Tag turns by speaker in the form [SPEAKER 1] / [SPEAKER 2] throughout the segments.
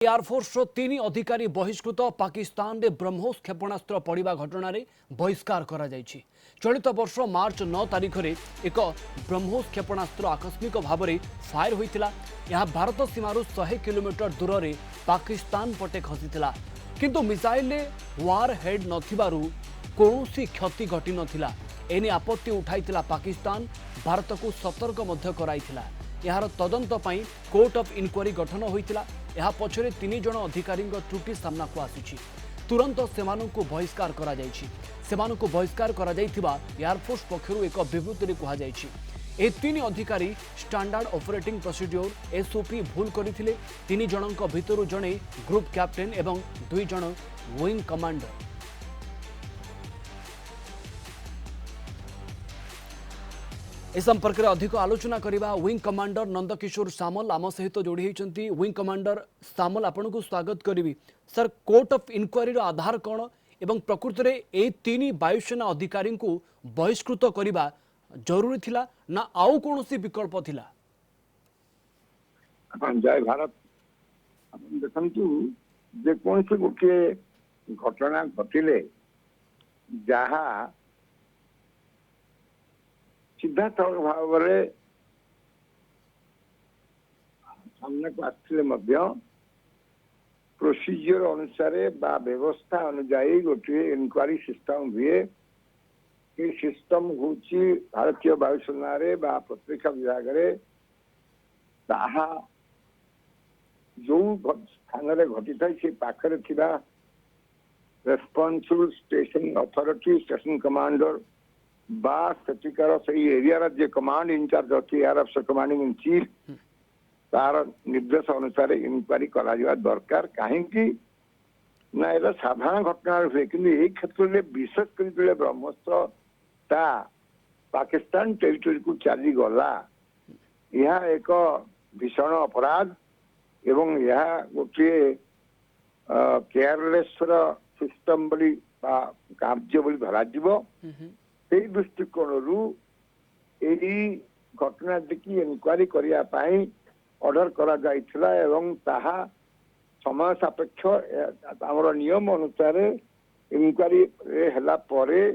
[SPEAKER 1] Air force तीन अधिकारी बहिष्कृत पाकिस्तान में ब्रह्मोस क्षेपणास्त्र पड़ा घटन बहिष्कार करा जायछि। चलित वर्ष मार्च 9 तारिख में एक ब्रह्मोस क्षेपणास्त्र आकस्मिक भाव में फायर होता। यह भारत सीमार 100 किलोमीटर दूर में पाकिस्तान पटे खसीला, किंतु मिसाइल वार हेड नथिबारु कौनसी क्षति घटी नथिला। एने आपत्ति उठाइथिला पाकिस्तान भारत को सतर्क मध्य कराइथिला। यार तदंत पई कोर्ट ऑफ इनक्वारी गठन होइतिला। यह पछरे 3 जण अधिकारी त्रुटि सामना को आसीछि। तुरंत सेमानंकु बहिष्कार करा जायछि। सेमानंकु बहिष्कार करा जायथिबा एयरफोर्स पक्षरु एक विवृत्ति कुहा जायछि। ए 3 अधिकारी स्टैंडर्ड ऑपरेटिंग प्रोसीड्योर एसओपी भूल करथिले। 3 जणक भितरु जणे ग्रुप कैप्टेन एवं 2 जण विंग कमांडर। इस संपर्क में अधिक आलोचना करवा विंग कमांडर नंदकिशोर सामल आम सहित जोड़ी होती। विंग कमांडर सामल आपन को स्वागत करी। सर, कोर्ट ऑफ इनक्वारी आधार कौन एवं प्रकृत में ये 3 वायुसेना अधिकारी को बहिष्कृत करने जरूरी थिला ना आउ कौन सी विकल्प थिला?
[SPEAKER 2] जय भारत। देखु जेकोसी गोटे घटना घटिले जहाँ सीधा सड़क भाव सामने को आसले प्रोसीजर अनुसार बा व्यवस्था अनुजाई गोटे इनक्वारी सिस्टम हुए। सिस्टम हूँ भारतीय वायुसेना बा प्रतिरक्षा विभाग जो स्थान घटी था से पाखरे थिबा responsible station authority station commander बा सेटिकार सही एरिया जे कमांड इंचार्ज अच्छी एयरफोर्स कमांडिंग इन चीफ तार निर्देश अनुसार इनक्वारी करा दरकार। कहीं ना ये साधारण घटना हुए कि क्षेत्र में विशेषकर ब्रह्मोस्त्र ता पाकिस्तान टेरिटोरी को चली गला, यह एक भीषण अपराध एवं यह गोटे केयरलेस सिस्टम बोली कार्य बोली धराजिव। से दृष्टिकोण यही घटना देखी इनक्वारी करने ऑर्डर करा जाइथिला एवं ताहा समय सापेक्ष आमर नियम अनुसार इनक्वारी हेला परे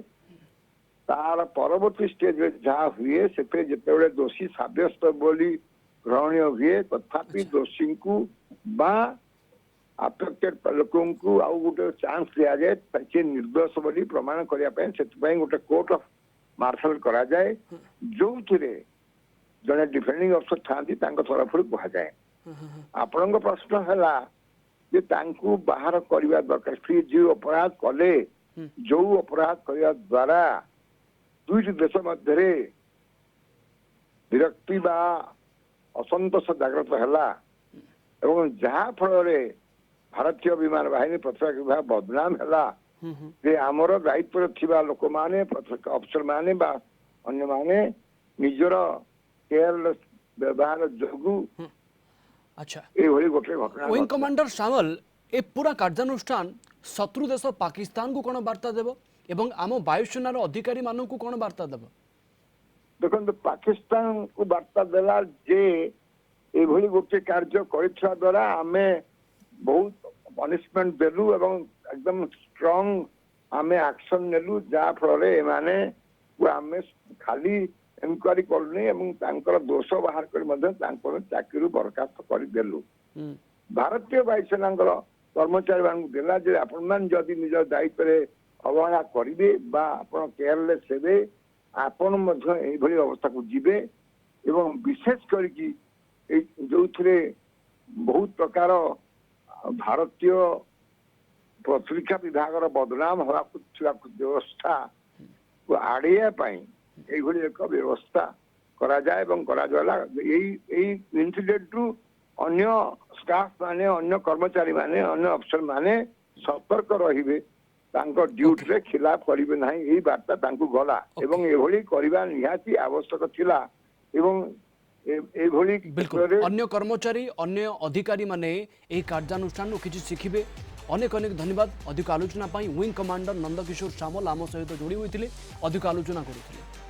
[SPEAKER 2] तार परवर्ती स्टेज जहाँ हुए से जिते दोषी साब्यस्त बोली ग्रहणीय हुए तथापि दोषी को बा अफेक्टेड लोकों को आउ गोटे चांस दिया जाए से निर्दोष बोली प्रमाण करने से गोटे कोर्ट ऑफ मार्शल करा जाए जो जड़े डिफेंडिंग अफिसर था तरफ कह जाए। आपण प्रश्न है बाहर करने दरकार जो अपराध कले जो अपराध करने द्वारा दुईट देश मध्य विरक्ति बा असंतोष जागृत है जहाँ फल भारतीय विमान बाहिनी प्रतिरक्षा विभाग बदनाम है आमर दायित्व थिबा लोक माने अफसर माने बा अन्य माने निजर केयरलेस व्यवहार जोगु।
[SPEAKER 1] अच्छा,
[SPEAKER 2] ए गोटे घटना
[SPEAKER 1] विंग कमांडर सामल ए पूरा कार्यानुष्ठान शत्रु देश पाकिस्तान को कौन वार्ता देव एवं आम वायुसेनार अधिकारी मानू को कौन वार्ता देव?
[SPEAKER 2] देखो पाकिस्तान को वार्ता देला जे एभली गोटे कार्य करिथ्रा द्वारा आमे बहुत पनिशमेंट देलु एवं एकदम स्ट्रॉन्ग आमे एक्शन नेलु जा फल एमाने आमे खाली इनक्वारी करनी एवं तांकर दोष बाहर कर चाकरी बरखास्त करदेलु। भारतीय वायुसेना कर्मचारी मान देला जे आपण जदि निज दायित्व अवहेला करेंगे बा आपण केयरलेस हेबे आपण मध्य एभली अवस्था को जीवे एवं विशेष करके जो बहुत प्रकार भारतीय प्रतिरक्षा विभाग बदनाम हवा व्यवस्था को आड़े एक व्यवस्था करा जाए इंसिडेंट रु अन्य स्टाफ माने अन्य कर्मचारी माने अन्य अफसर माने सतर्क रहिबे ड्यूटी रे खिलाफ करिवे नाही एही बार्ता तांकु गला एवं एभली करबा निहाती आवश्यक थिला एवं
[SPEAKER 1] बिल्कुल अन्य कर्मचारी अन्य अधिकारी माने एही कार्यानुष्ठान किछि शिखिबे। अनेक अनेक धन्यवाद। अधिक आलोचना विंग कमांडर नंदकिशोर सामल आम सहित जोड़ी होते अधिक आलोचना करुଥିଲେ।